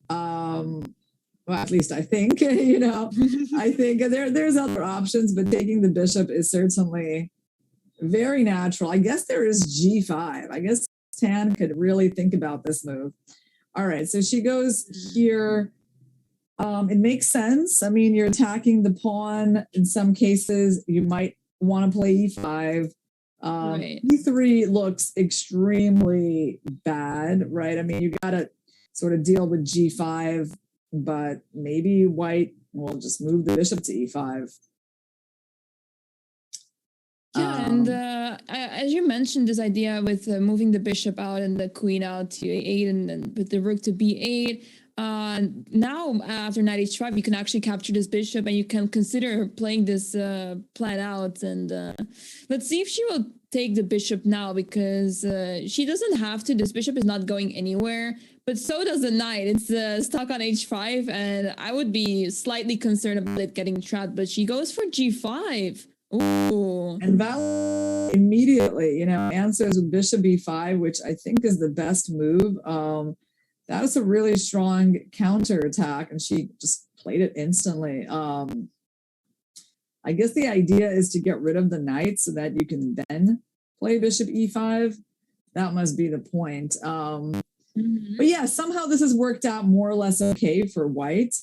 Well, at least I think, I think there's other options, but taking the bishop is certainly very natural. I guess there is G5. I guess Tan could really think about this move. All right, so she goes here. It makes sense. I mean, you're attacking the pawn. In some cases, you might want to play E5. Right. E3 looks extremely bad, right? I mean, you got to sort of deal with G5, but maybe white will just move the bishop to E5. Yeah, and as you mentioned, this idea with moving the bishop out and the queen out to A8 and then with the rook to B8. Now, after knight h5, you can actually capture this bishop and you can consider playing this plan out. And let's see if she will take the bishop now, because she doesn't have to. This bishop is not going anywhere, but so does the knight. It's stuck on h5, and I would be slightly concerned about it getting trapped, but she goes for g5. Ooh. And Val immediately, answers with bishop b5, which I think is the best move. That was a really strong counter attack, and she just played it instantly. I guess the idea is to get rid of the knight so that you can then play bishop e5. That must be the point. But yeah, somehow this has worked out more or less okay for white.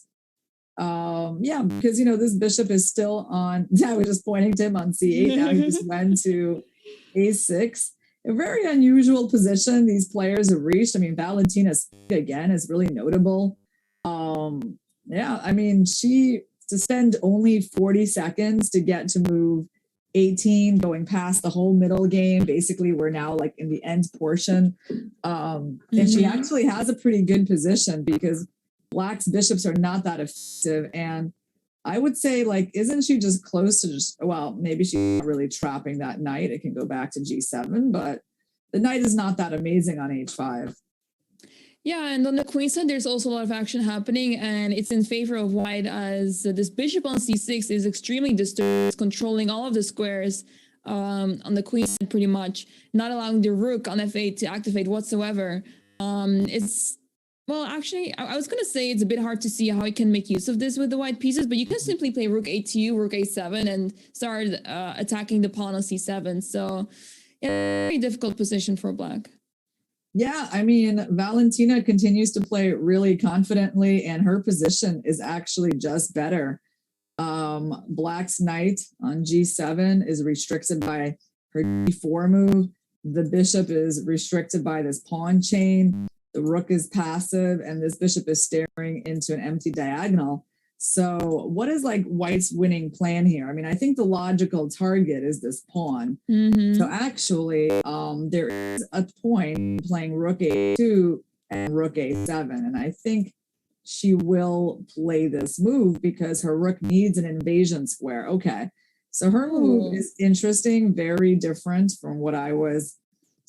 Because this bishop is still on. I was just pointing to him on c8. Now he just went to a6. A very unusual position these players have reached. I mean, Valentina again is really notable. I mean, to spend only 40 seconds to get to move 18, going past the whole middle game. Basically, we're now like in the end portion. And she actually has a pretty good position because Black's bishops are not that effective. And I would say, isn't she just close to maybe she's not really trapping that knight. It can go back to g7, but the knight is not that amazing on h5. Yeah, and on the queen side, there's also a lot of action happening, and it's in favor of white, as this bishop on c6 is extremely disturbed. It's controlling all of the squares on the queen side pretty much, not allowing the rook on f8 to activate whatsoever. Actually, I was going to say it's a bit hard to see how you can make use of this with the white pieces, but you can simply play rook a2, rook a7, and start attacking the pawn on c7. So, yeah, very difficult position for black. Yeah, I mean, Valentina continues to play really confidently, and her position is actually just better. Black's knight on g7 is restricted by her d4 move. The bishop is restricted by this pawn chain. The rook is passive, and this bishop is staring into an empty diagonal. So what is white's winning plan here? I mean, I think the logical target is this pawn. So actually, there is a point playing rook a2 and rook a7. And I think she will play this move because her rook needs an invasion square. Okay. So her move is interesting, very different from what I was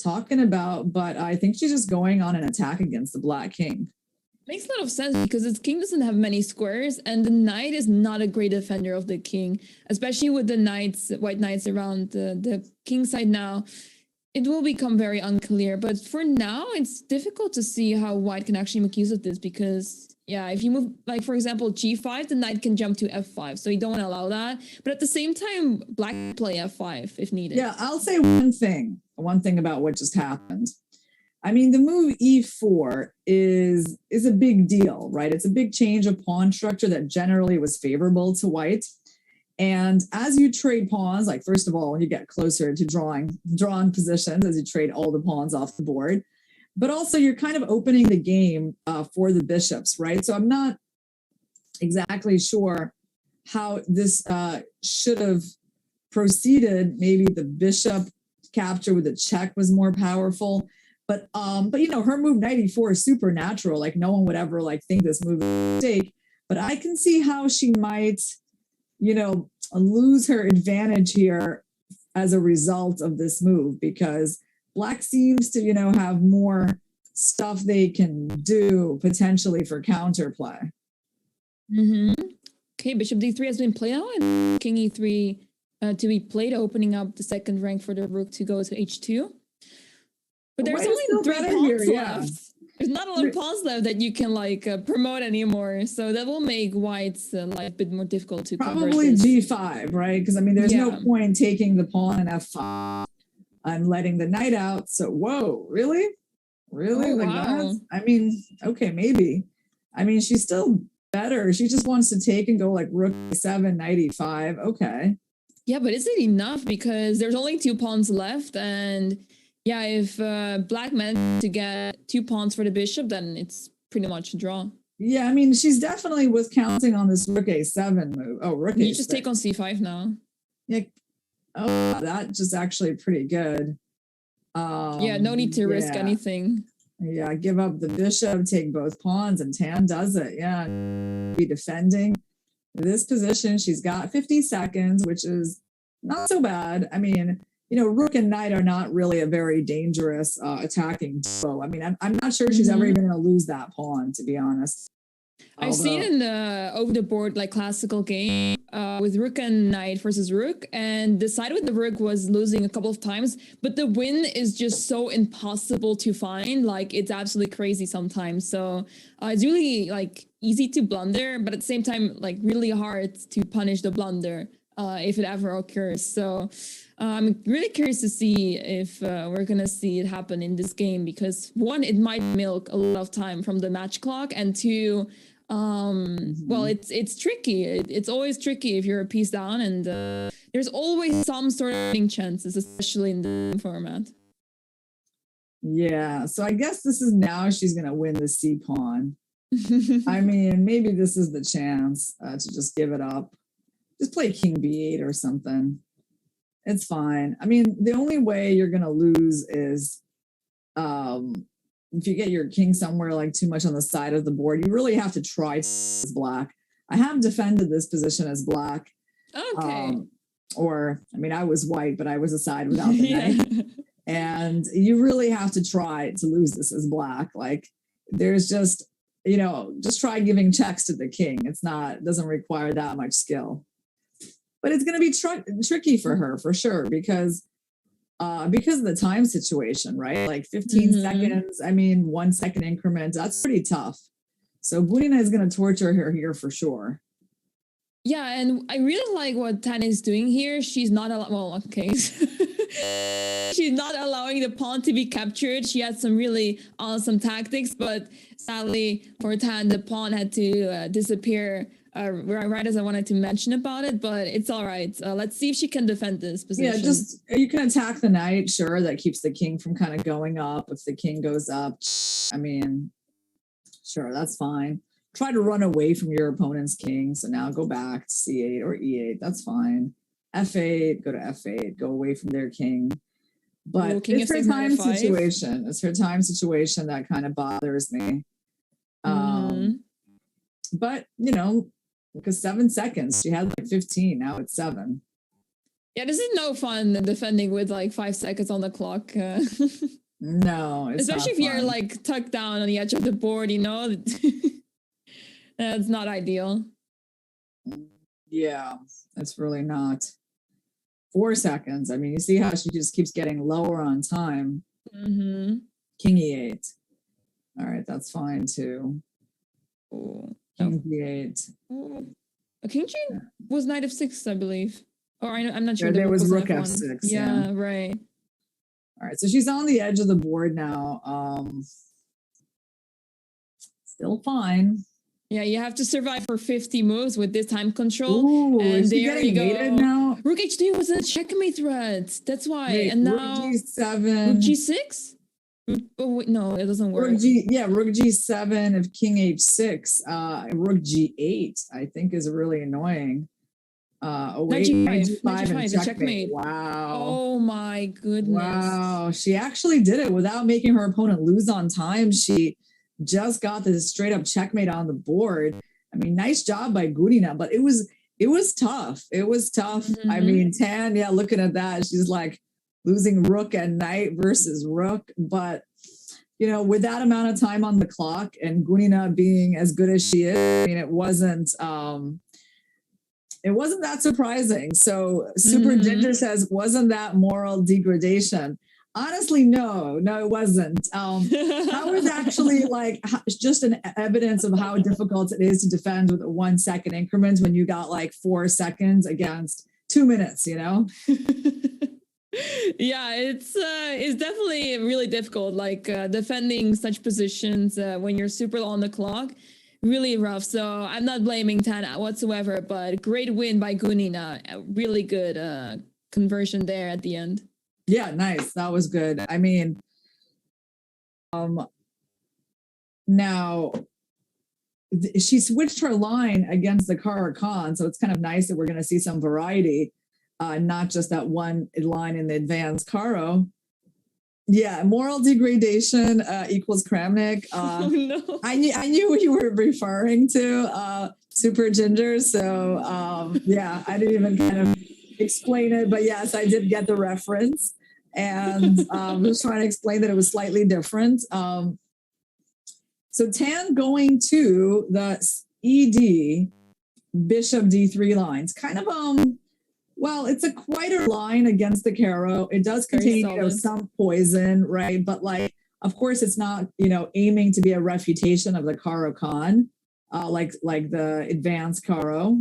talking about, but I think she's just going on an attack against the black king. Makes a lot of sense because this king doesn't have many squares, and the knight is not a great defender of the king, especially with the white knights around the king side now. It will become very unclear, but for now, it's difficult to see how white can actually make use of this because, if you move, for example, g5, the knight can jump to f5, so you don't want to allow that. But at the same time, black can play f5 if needed. Yeah, I'll say one thing about what just happened. I mean, the move e4 is a big deal, right? It's a big change of pawn structure that generally was favorable to white. And as you trade pawns, first of all, you get closer to drawn positions as you trade all the pawns off the board. But also you're kind of opening the game for the bishops, right? So I'm not exactly sure how this should have proceeded. Maybe the bishop capture with a check was more powerful. But her move knight e4 is supernatural. No one would ever think this move is a mistake. But I can see how she might, lose her advantage here as a result of this move, because black seems to, have more stuff they can do potentially for counterplay. Okay, bishop d3 has been played out, and king e3 to be played, opening up the second rank for the rook to go to h2. But there's only 3 pawns left. There's not a lot of pawns left that you can like promote anymore, so that will make White's life a bit more difficult to probably G5, right? Because I mean, there's no point taking the pawn in F5 and letting the knight out. So, whoa, really? Oh, like wow. that? I mean, okay, maybe. I mean, she's still better. She just wants to take and go like rook E7, knight E5. Okay. Yeah, but is it enough? Because there's only 2 pawns left, and yeah, if Black managed to get 2 pawns for the bishop, then it's pretty much a draw. Yeah, I mean, she's definitely was counting on this rook A7 move. Oh, rook You A6. just take on C5 now. Yeah. Oh, that's just actually pretty good. Yeah, no need to risk anything. Yeah, give up the bishop, take both pawns, and Tan does it. Yeah, be defending this position. She's got 50 seconds, which is not so bad. I mean, you know, rook and knight are not really a very dangerous attacking duo. I mean, I'm not sure she's ever even going to lose that pawn, to be honest. I've seen in the over the board like classical game with rook and knight versus rook, and the side with the rook was losing a couple of times, but the win is just so impossible to find. Like it's absolutely crazy sometimes. So it's really like easy to blunder, but at the same time like really hard to punish the blunder if it ever occurs. So I'm really curious to see if we're gonna see it happen in this game, because one, it might milk a lot of time from the match clock, and two, well, it's tricky. It's always tricky if you're a piece down, and there's always some sort of winning chances, especially in the format. Yeah, so I guess this is now she's gonna win the C pawn. I mean, maybe this is the chance to just give it up. Just play king b8 or something. It's fine. I mean, the only way you're gonna lose is if you get your king somewhere like too much on the side of the board. You really have to try as black. I have defended this position as black. Okay. Or, I mean, I was white, but I was aside without the knight. And you really have to try to lose this as black. Like, there's just, you know, just try giving checks to the king. It doesn't require that much skill. But it's going to be tricky for her, for sure, because of the time situation, right? Like 15 seconds, I mean, 1 second increment, that's pretty tough. So Bunina is going to torture her here for sure. Yeah, and I really like what Tanya is doing here. She's not she's not allowing the pawn to be captured. She had some really awesome tactics, but sadly for Tan, the pawn had to disappear right as I wanted to mention about it, but it's all right. Let's see if she can defend this position. Yeah, just you can attack the knight, sure. That keeps the king from kind of going up. If the king goes up, I mean, sure, that's fine. Try to run away from your opponent's king. So now go back to c8 or e8. That's fine. f8, go to f8, go away from their king. But it's her time situation. It's her time situation that kind of bothers me. But, you know, because 7 seconds, she had like 15, now it's 7. Yeah, this is no fun defending with like 5 seconds on the clock. No, it's especially if you're like tucked down on the edge of the board, you know. That's not ideal. Yeah, it's really not. 4 seconds. I mean, you see how she just keeps getting lower on time. King e8. All right, that's fine too. Ooh. King d8. King G was knight f6, I believe. Or I'm not sure. There was rook f6. Yeah, right. All right, so she's on the edge of the board now. Still fine. Yeah, you have to survive for 50 moves with this time control. Ooh, and is she there getting you mated go. Now? Rook h2 was a checkmate threat. That's why. Wait, and now rook g7. Rook g6? Oh wait, no, it doesn't work. Rook g7 of king h6. Rook g8, I think, is really annoying. Knight g5 and checkmate. Wow. Oh my goodness. Wow. She actually did it without making her opponent lose on time. She just got this straight up checkmate on the board. I mean, nice job by Gudina, but it was tough. It was tough. I mean, Tan, yeah, looking at that, she's like losing rook and knight versus rook. But, you know, with that amount of time on the clock and Gudina being as good as she is, I mean, it wasn't that surprising. So Super Ginger says, wasn't that moral degradation? Honestly, no, it wasn't. That was actually like just an evidence of how difficult it is to defend with a 1 second increment when you got like 4 seconds against 2 minutes, you know? Yeah, it's definitely really difficult, like defending such positions when you're super low on the clock. Really rough. So I'm not blaming Tana whatsoever, but great win by Gunina. Really good conversion there at the end. Yeah, nice. That was good. I mean, now she switched her line against the Caro-Kann, so it's kind of nice that we're going to see some variety, not just that one line in the advanced Caro. Yeah, moral degradation equals Kramnik. Oh no! I knew what you were referring to, Super Ginger. So yeah, I didn't even kind of explain it, but yes, I did get the reference, and I was trying to explain that it was slightly different. So Tan going to the ED Bishop D3 lines, kind of well, it's a quieter line against the Caro. It does contain some poison, right? But like, of course, it's not aiming to be a refutation of the Caro-Kann, like the advanced Caro,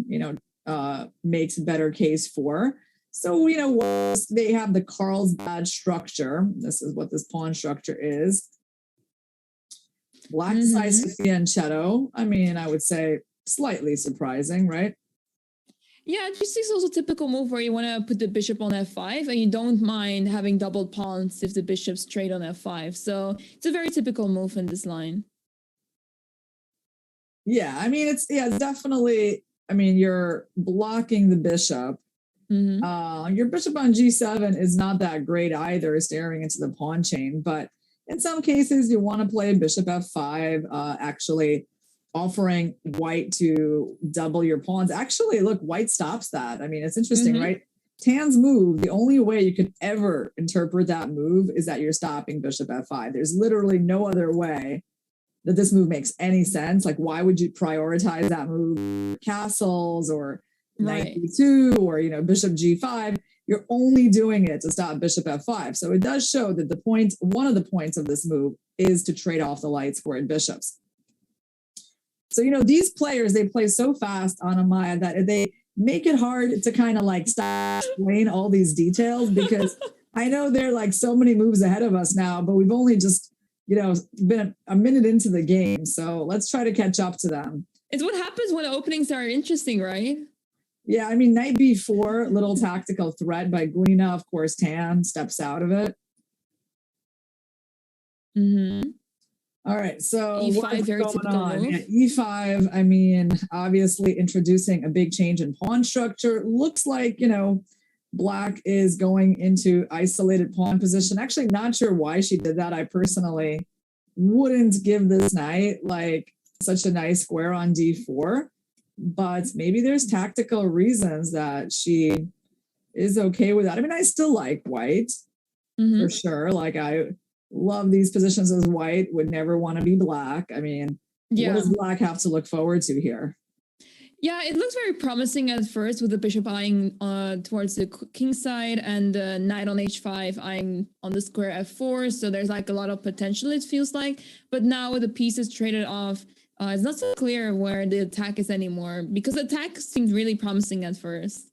makes a better case for. So they have the Carlsbad structure. This is what this pawn structure is. Black decides fianchetto. I mean, I would say slightly surprising, right? Yeah, G6 is also a typical move where you want to put the bishop on f5 and you don't mind having doubled pawns if the bishop's straight on f5. So it's a very typical move in this line. Yeah, I mean, it's definitely, I mean, you're blocking the bishop. Your bishop on G7 is not that great either, staring into the pawn chain. But in some cases, you want to play bishop f5, actually offering white to double your pawns. Actually, look, white stops that. I mean, it's interesting, right? Tan's move, the only way you could ever interpret that move is that you're stopping bishop f5. There's literally no other way that this move makes any sense. Like, why would you prioritize that move? Castles or knight d2 or, bishop g5. You're only doing it to stop bishop f5. So it does show that one of the points of this move is to trade off the light squared bishops. So, these players, they play so fast on Amaya that they make it hard to kind of like stop explain all these details, because I know they're like so many moves ahead of us now, but we've only just, been a minute into the game. So let's try to catch up to them. It's what happens when openings are interesting, right? Yeah, I mean, knight b4, little tactical threat by Gunina. Of course, Tan steps out of it. All right, so E5, what's very going typical on? move. Yeah, E5, I mean, obviously introducing a big change in pawn structure. Looks like, Black is going into isolated pawn position. Actually, not sure why she did that. I personally wouldn't give this knight like such a nice square on D4, but maybe there's tactical reasons that she is okay with that. I mean, I still like white for sure. Like, I love these positions as white, would never want to be black. I mean, what does black have to look forward to here? Yeah, it looks very promising at first with the bishop eyeing towards the king side and the knight on h5 eyeing on the square f4. So there's like a lot of potential, it feels like. But now with the pieces traded off, it's not so clear where the attack is anymore, because the attack seemed really promising at first.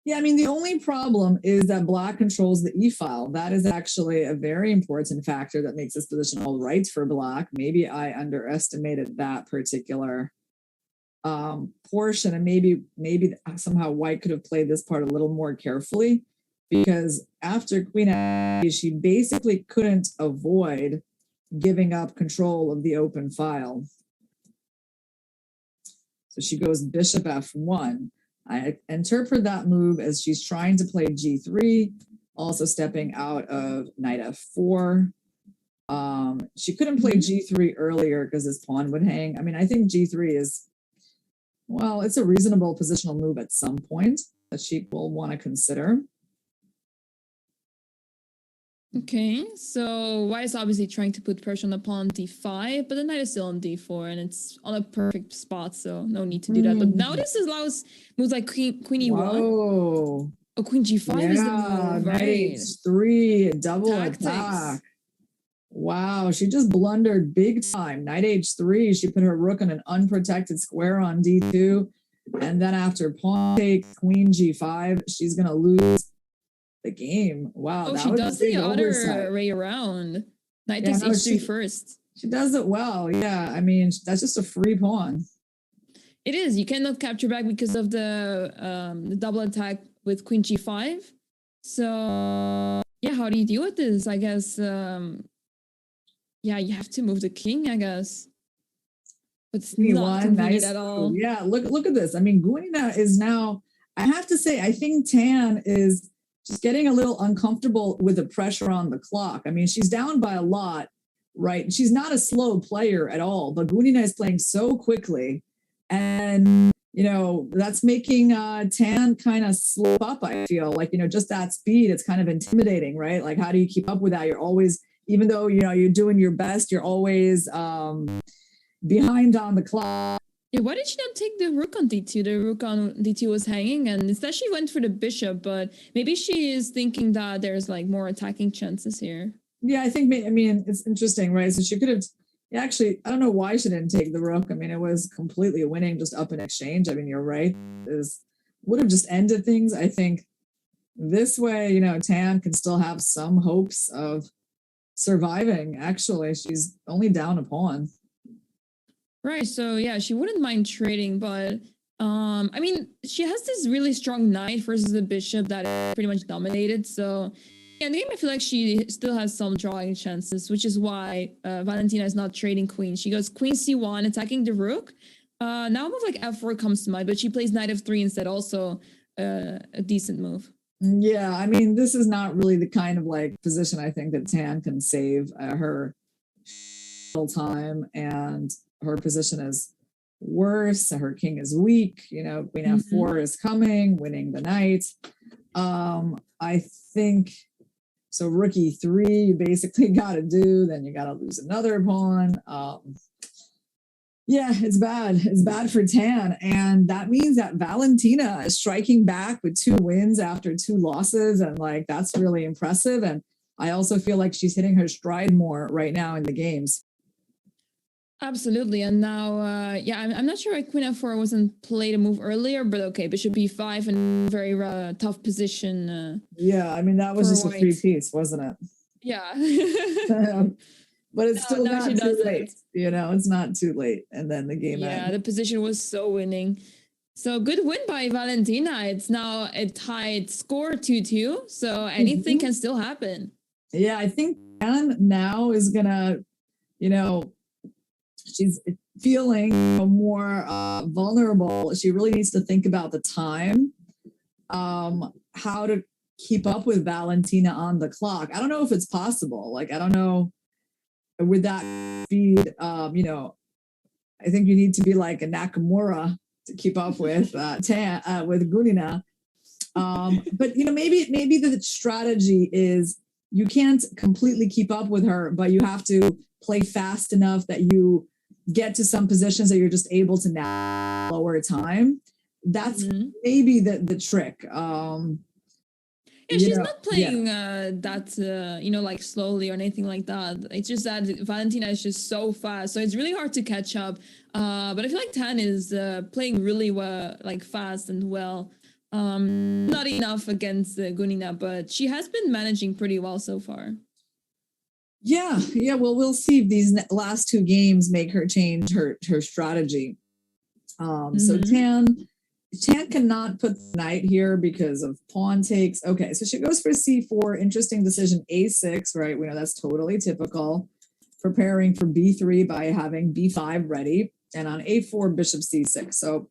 Yeah, I mean, the only problem is that black controls the e-file. That is actually a very important factor that makes this position all right for black. Maybe I underestimated that particular portion, and maybe somehow white could have played this part a little more carefully, because after queen a, she basically couldn't avoid giving up control of the open file. So she goes bishop f1. I interpret that move as she's trying to play g3, also stepping out of knight f4. She couldn't play g3 earlier because this pawn would hang. I mean, I think g3 is, well, it's a reasonable positional move at some point that she will want to consider. Okay, so white is obviously trying to put pressure on the pawn d5, but the knight is still on d4, and it's on a perfect spot, so no need to do that. But now this allows moves like queen e1. Whoa. Oh, queen g5 is the Yeah, move, knight right? h3, double Tactics. attack. Wow, she just blundered big time. Knight h3, she put her rook on an unprotected square on d2. And then after pawn take, queen g5, she's going to lose the game. Wow, Oh, that she was does a big the oversight. other way around. Knight Yeah, takes no, h3 first. She does it well. Yeah, I mean, that's just a free pawn. It is. You cannot capture back because of the double attack with queen g5. So yeah, how do you deal with this? I guess yeah, you have to move the king, I guess. But it's not convenient at all. Yeah, look at this. I mean, Guanina is now, I have to say, I think Tan is just getting a little uncomfortable with the pressure on the clock. I mean, she's down by a lot, right? She's not a slow player at all, but Guanina is playing so quickly. And, you know, that's making Tan kind of slow up, I feel. Like, you know, just that speed, it's kind of intimidating, right? Like, how do you keep up with that? You're always, even though, you know, you're doing your best, you're always behind on the clock. Yeah, why did she not take the rook on d2? The rook on d2 was hanging, and instead she went for the bishop, but maybe she is thinking that there's like more attacking chances here. Yeah, I think, I mean, it's interesting, right? So she could have, actually, I don't know why she didn't take the rook. I mean, it was completely winning just up in exchange. I mean, you're right. Would have just ended things. I think this way, you know, Tan can still have some hopes of surviving. Actually, she's only down a pawn. Right. So yeah, she wouldn't mind trading, but I mean, she has this really strong knight versus the bishop that is pretty much dominated. So yeah, in the game, I feel like she still has some drawing chances, which is why Valentina is not trading queen. She goes queen c1, attacking the rook. Now a move like f4 comes to mind, but she plays knight f3 instead, also a decent move. Yeah, I mean, this is not really the kind of like position I think that Tan can save her time, and her position is worse. Her king is weak. You know, queen f4 is coming, winning the knight. I think so. Rook e3, you basically got to do. Then you got to lose another pawn. Yeah, it's bad. It's bad for Tan. And that means that Valentina is striking back with 2 wins after 2 losses. And like, that's really impressive. And I also feel like she's hitting her stride more right now in the games. Absolutely. And now, yeah, I'm not sure why queen f4 wasn't played a move earlier, but okay, bishop e5 and very tough position. Yeah, I mean, that was just a free piece, wasn't it? Yeah. But it's still not too late. You know, it's not too late. And then the game ends. Yeah, the position was so winning. So good win by Valentina. It's now a tied score 2-2. So anything can still happen. Yeah, I think Tan now is going to, you know, she's feeling more vulnerable. She really needs to think about the time, how to keep up with Valentina on the clock. I don't know if it's possible. Like, I don't know. With that speed, you know, I think you need to be like a Nakamura to keep up with with Guanina. But you know, maybe the strategy is you can't completely keep up with her, but you have to play fast enough that you get to some positions that you're just able to now lower time. That's maybe the trick. Yeah, she's not playing that, you know, like slowly or anything like that. It's just that Valentina is just so fast. So it's really hard to catch up. But I feel like Tan is playing really well, like fast and well. Not enough against Guanina, but she has been managing pretty well so far. Yeah. Well, we'll see if these last 2 games make her change her strategy. So Tan cannot put the knight here because of pawn takes. Okay, so she goes for c4. Interesting decision, a6, right? We know that's totally typical. Preparing for b3 by having b5 ready. And on a4, bishop c6. So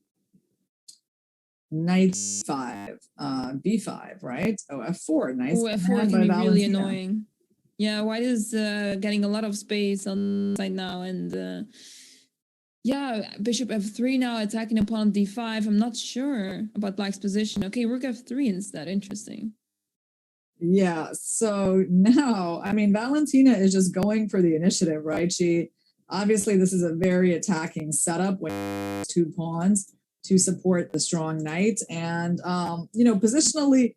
knight 5, b5, right? Oh, f4, nice. Oh, f4 can be really annoying. Yeah, white is getting a lot of space on the side now, and yeah, bishop f3 now attacking upon d5. I'm not sure about black's position. Okay, rook f3 instead. Interesting. Yeah, so now, I mean, Valentina is just going for the initiative, right? She, obviously, this is a very attacking setup with 2 pawns to support the strong knight. And, you know, positionally,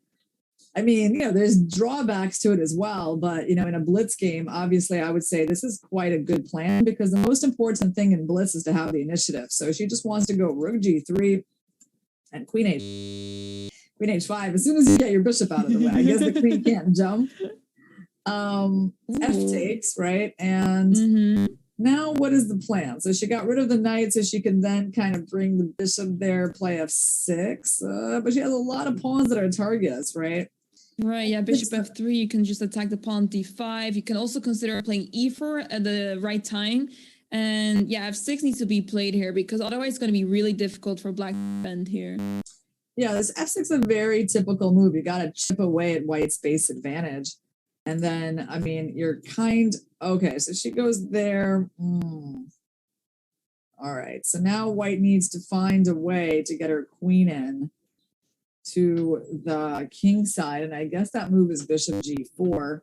I mean, there's drawbacks to it as well, but in a blitz game, obviously I would say this is quite a good plan because the most important thing in blitz is to have the initiative. So she just wants to go rook g3 and queen h5. As soon as you get your bishop out of the way, I guess the queen can't jump. F takes, right? And now what is the plan? So she got rid of the knight so she can then kind of bring the bishop there, play f6, but she has a lot of pawns that are targets, right? Right, yeah, bishop f3, you can just attack the pawn d5. You can also consider playing e4 at the right time. And yeah, f6 needs to be played here because otherwise it's going to be really difficult for black to defend here. Yeah, this f6 is a very typical move. You got to chip away at white's base advantage. And then, I mean, you're okay, so she goes there. All right, so now white needs to find a way to get her queen in to the king side, and I guess that move is bishop g4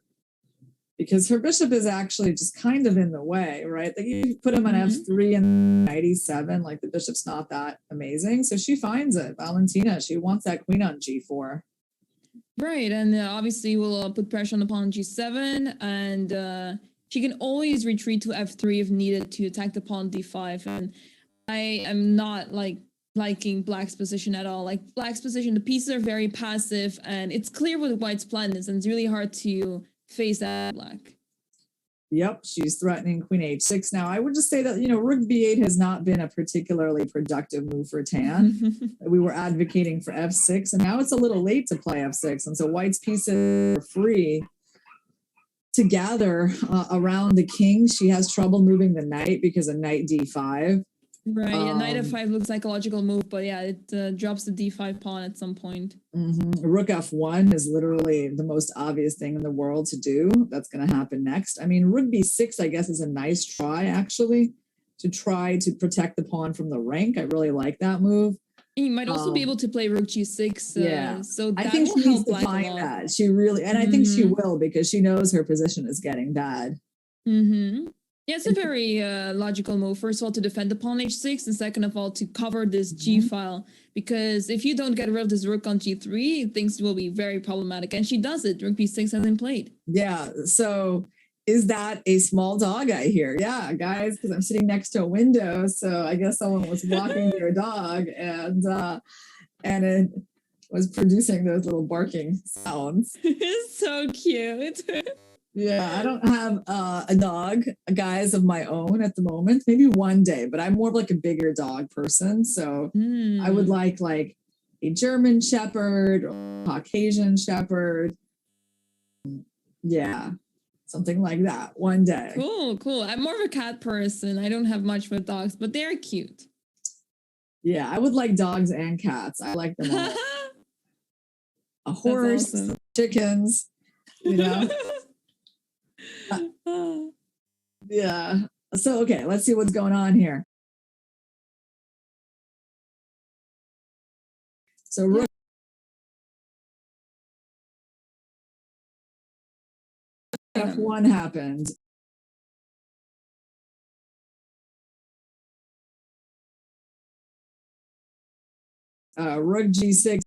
because her bishop is actually just kind of in the way, right? Like you put him on f3 and knight e7, like the bishop's not that amazing. So she finds it, Valentina. She wants that queen on g4. Right, and obviously we'll put pressure on the pawn on g7, and she can always retreat to f3 if needed to attack the pawn d5. And I am not liking black's position at all. Like black's position, the pieces are very passive, and it's clear what white's plan is, and it's really hard to face that black. Yep, she's threatening queen h6. Now, I would just say that, rook b8 has not been a particularly productive move for Tan. We were advocating for f6, and now it's a little late to play f6, and so white's pieces are free to gather around the king. She has trouble moving the knight because of knight d5. Right, yeah, knight f5 looks like a logical move, but yeah, it drops the d5 pawn at some point. Rook f1 is literally the most obvious thing in the world to do. That's going to happen next. I mean, rook b6, I guess, is a nice try, actually, to try to protect the pawn from the rank. I really like that move. And you might also be able to play rook g6. Yeah, so that I think will she needs help to find that. She really, and I think she will because she knows her position is getting bad. Yeah, it's a very logical move. First of all, to defend the pawn h6, and second of all, to cover this g file. Because if you don't get rid of this rook on g3, things will be very problematic. And she does it. Rook b6 hasn't played. Yeah, so is that a small dog I hear? Yeah, guys, because I'm sitting next to a window, so I guess someone was walking their dog, and it was producing those little barking sounds. It's so cute. Yeah, I don't have a dog, guys, of my own at the moment. Maybe one day, but I'm more of like a bigger dog person. So I would like a German Shepherd or Caucasian Shepherd. Yeah, something like that one day. Cool. I'm more of a cat person. I don't have much with dogs, but they're cute. Yeah, I would like dogs and cats. I like them all. A horse, awesome. Chickens, yeah. So, okay, let's see what's going on here. So, rook f1 happened. Rook g6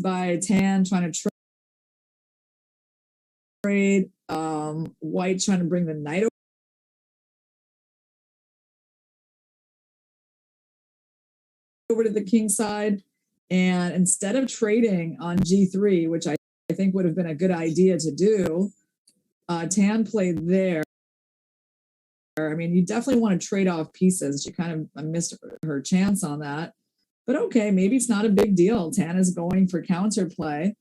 by Tan, trying to trade. White trying to bring the knight over to the king side, and instead of trading on g3, which I think would have been a good idea to do, Tan played there. I mean, you definitely want to trade off pieces. She kind of missed her chance on that, but okay, maybe it's not a big deal. Tan is going for counterplay.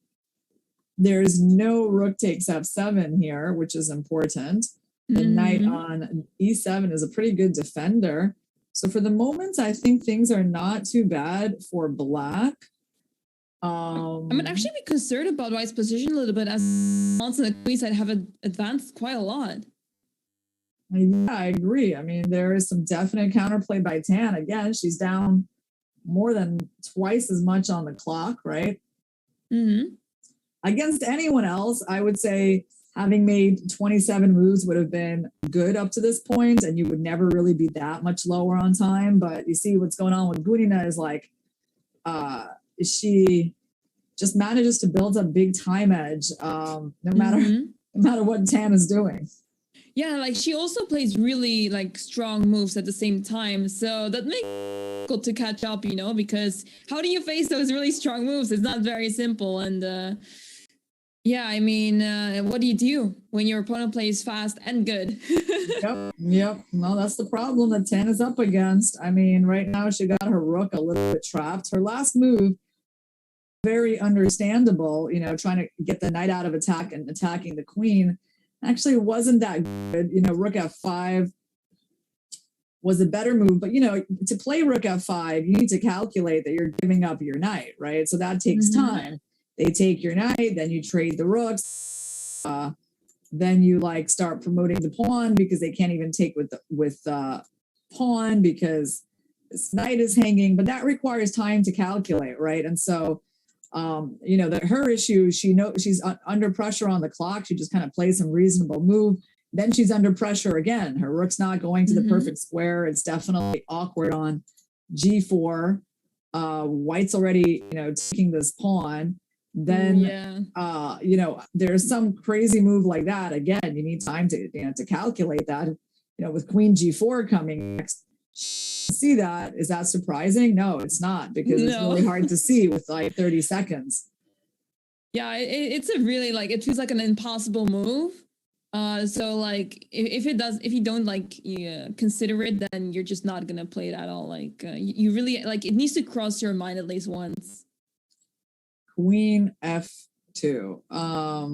There's no rook takes f7 here, which is important. The knight on e7 is a pretty good defender. So for the moment, I think things are not too bad for black. I would actually be concerned about white's position a little bit, as pawns on the queen side have advanced quite a lot. Yeah, I agree. I mean, there is some definite counterplay by Tan. Again, she's down more than twice as much on the clock, right? Against anyone else, I would say having made 27 moves would have been good up to this point, and you would never really be that much lower on time. But you see what's going on with Bunina is like she just manages to build up big time edge, no matter what Tan is doing. Yeah, like she also plays really like strong moves at the same time, so that makes it difficult to catch up, because how do you face those really strong moves? It's not very simple. And yeah, I mean, what do you do when your opponent plays fast and good? Yep. No, that's the problem that Tan is up against. I mean, right now she got her rook a little bit trapped. Her last move, very understandable, trying to get the knight out of attack and attacking the queen, actually wasn't that good. Rook f5 was a better move, but to play rook f5, you need to calculate that you're giving up your knight, right? So that takes time. They take your knight, then you trade the rooks, then you start promoting the pawn because they can't even take with pawn because this knight is hanging, but that requires time to calculate, right? And so that her issue, she's under pressure on the clock. She just kind of plays some reasonable move. Then she's under pressure again. Her rook's not going to the perfect square. It's definitely awkward on g4. White's already, taking this pawn. Then, there's some crazy move like that. Again, you need time to calculate that. With queen g4 coming next. See that? Is that surprising? No, it's not, because it's really hard to see with 30 seconds. Yeah, it's a really it feels like an impossible move. So if you don't consider it, then you're just not gonna play it at all. You really it needs to cross your mind at least once. Queen f2. I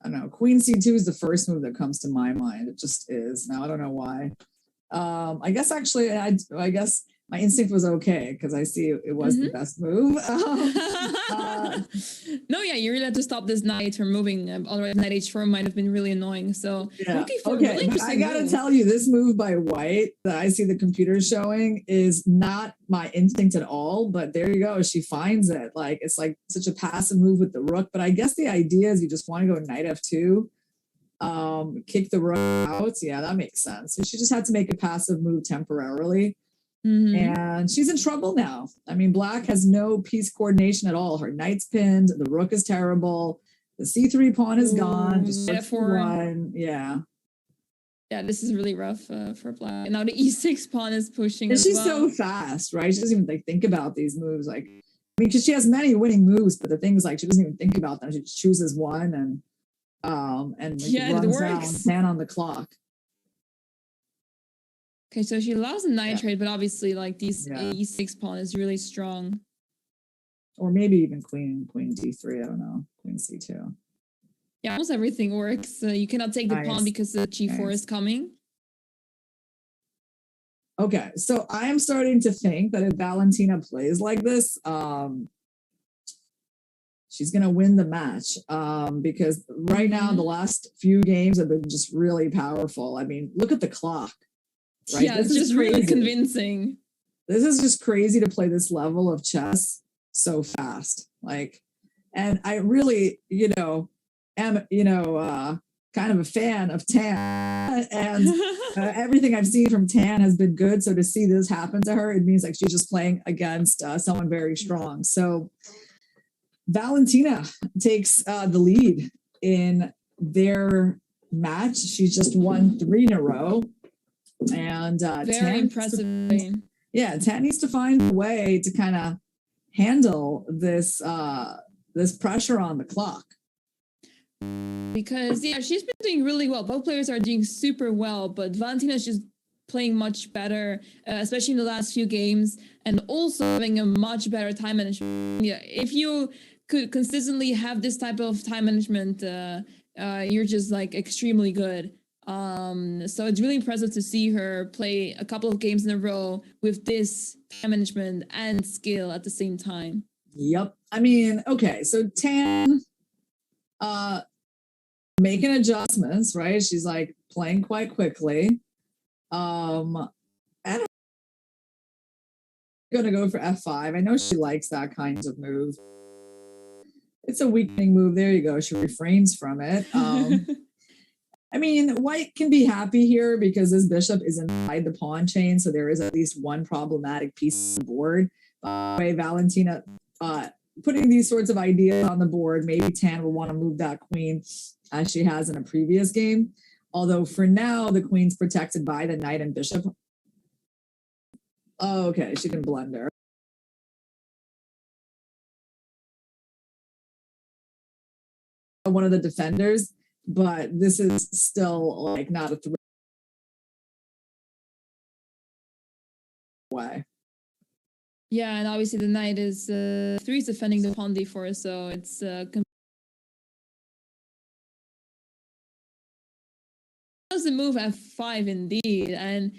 don't know. Queen c2 is the first move that comes to my mind. It just is. Now I don't know why. I guess actually, I guess my instinct was okay because I see it was the best move. No, yeah, you really had to stop this knight from moving. Otherwise, knight h4 might have been really annoying. So, yeah. Okay, I gotta tell you, this move by White that I see the computer showing is not my instinct at all. But there you go, she finds it. It's such a passive move with the rook. But I guess the idea is you just want to go knight f2. Kick the rook out. Yeah, that makes sense. So she just had to make a passive move temporarily. And she's in trouble now. I mean, Black has no piece coordination at all. Her knight's pinned. The rook is terrible. The c3 pawn is gone. Just f1. Yeah. Yeah, this is really rough for Black. And now the e6 pawn is pushing. And she's so fast, right? She doesn't even think about these moves. Because she has many winning moves, but the thing is she doesn't even think about them. She just chooses one and runs down 10 on the clock. Okay, so she lost a knight trade, but obviously these e6 pawn is really strong. Or maybe even queen d3, I don't know. Queen c2. Yeah, almost everything works. You cannot take the pawn because the g4 is coming. Okay, so I am starting to think that if Valentina plays like this, she's going to win the match because right now the last few games have been just really powerful. I mean, look at the clock. Right? Yeah, it's just really convincing. This is just crazy to play this level of chess so fast. And I really, am, kind of a fan of Tan, and everything I've seen from Tan has been good. So to see this happen to her, it means she's just playing against someone very strong. So Valentina takes the lead in their match. She's just won 3 in a row. And very impressive. Tan needs to find a way to kind of handle this this pressure on the clock. Because she's been doing really well. Both players are doing super well, but Valentina's just playing much better, especially in the last few games, and also having a much better time management. Yeah, if you could consistently have this type of time management, you're just extremely good. So it's really impressive to see her play a couple of games in a row with this time management and skill at the same time. Yep. I mean, okay, so Tan making adjustments, right? She's playing quite quickly. And I'm gonna go for f5. I know she likes that kind of move. It's a weakening move. There you go. She refrains from it. I mean, White can be happy here because this bishop is inside the pawn chain, so there is at least one problematic piece on the board. Way Valentina putting these sorts of ideas on the board. Maybe Tan will want to move that queen as she has in a previous game. Although for now, the queen's protected by the knight and bishop. Oh, okay, she can blunder. One of the defenders, but this is still like not a threat way. Yeah, and obviously the knight is 3 is defending the pawn d4, so it's the move f5 indeed, and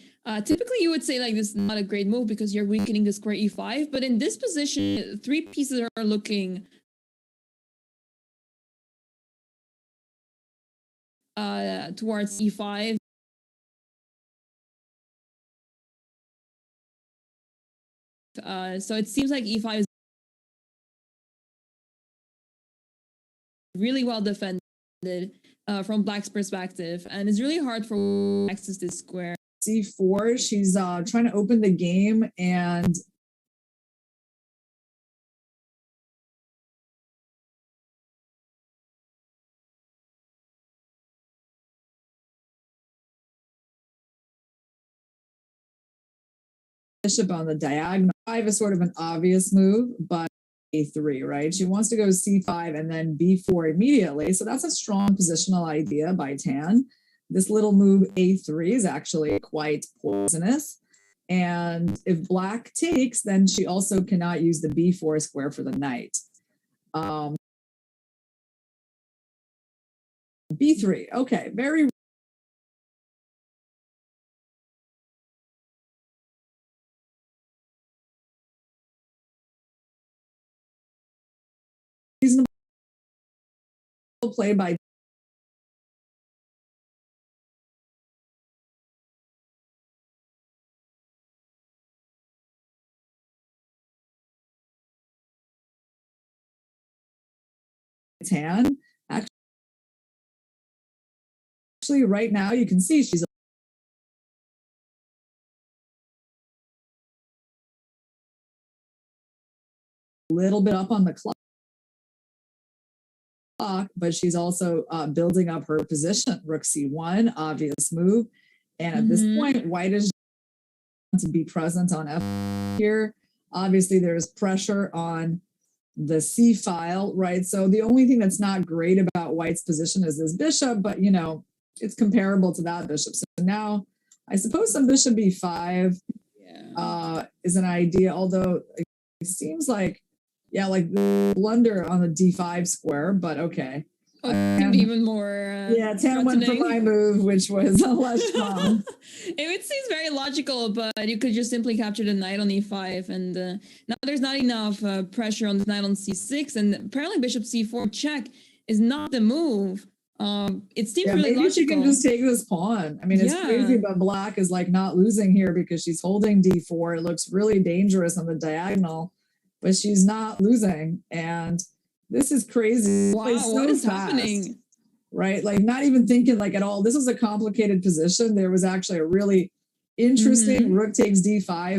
typically you would say like this is not a great move because you're weakening the square e5, but in this position 3 pieces are looking towards e5. So it seems like e5 is really well defended from Black's perspective, and it's really hard for to access this square. c4, she's trying to open the game, and bishop on the diagonal. 5 is sort of an obvious move, but a3, right? She wants to go c5 and then b4 immediately. So that's a strong positional idea by Tan. This little move a3 is actually quite poisonous. And if Black takes, then she also cannot use the b4 square for the knight. b3, okay, very reasonable play by Tan. Actually, right now you can see she's a little bit up on the clock, but she's also building up her position. Rook c1, obvious move. And at this point, white is to be present on f here. Obviously, there's pressure on the c file, right? So the only thing that's not great about white's position is this bishop, but you know, it's comparable to that bishop. So now I suppose some bishop b5 is an idea, although it seems like, yeah, like the blunder on the d5 square, but okay. Even more Tan went for my move, which was less strong. It seems very logical, but you could just simply capture the knight on e5, and now there's not enough pressure on the knight on c6, and apparently bishop c4 check is not the move. It seems really maybe logical. She can just take this pawn. I mean, it's crazy, but Black is like not losing here because she's holding d4. It looks really dangerous on the diagonal, but she's not losing, and this is crazy. Wow, what is happening? Right? Like not even thinking like at all. This was a complicated position. There was actually a really interesting rook takes d5.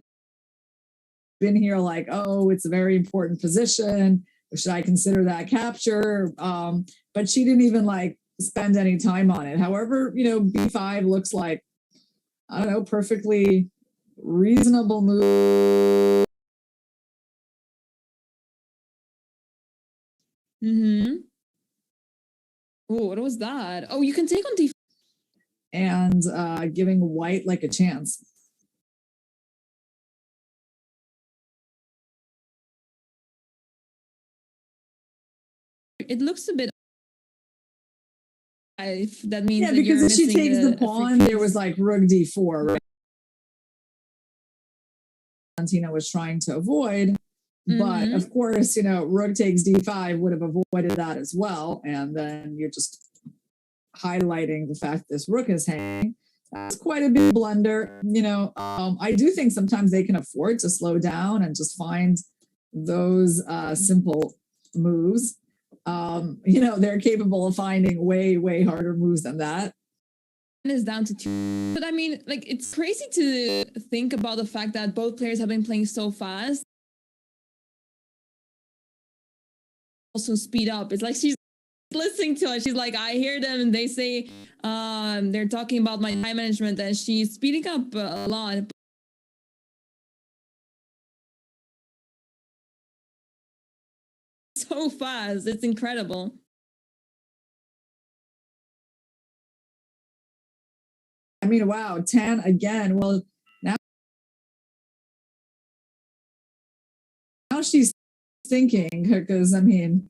Been here like, oh, it's a very important position. Should I consider that capture? But she didn't even like spend any time on it. However, you know, b5 looks like, I don't know, perfectly reasonable move. Oh, what was that? Oh, you can take on d5. And giving white like a chance. It looks a bit. If that means that because if she takes the pawn, there was like rook d4, right? Valentina was trying to avoid. But of course, you know, rook takes d5 would have avoided that as well. And then you're just highlighting the fact this rook is hanging. That's quite a big blunder. You know, I do think sometimes they can afford to slow down and just find those simple moves. You know, they're capable of finding way, way harder moves than that. Is down to 2. But I mean, like, it's crazy to think about the fact that both players have been playing so fast. also speed up. It's like she's listening to it. She's like, I hear them and they say they're talking about my time management, and she's speeding up a lot. So fast. It's incredible. I mean, wow, 10 again. Well, now she's thinking, because I mean,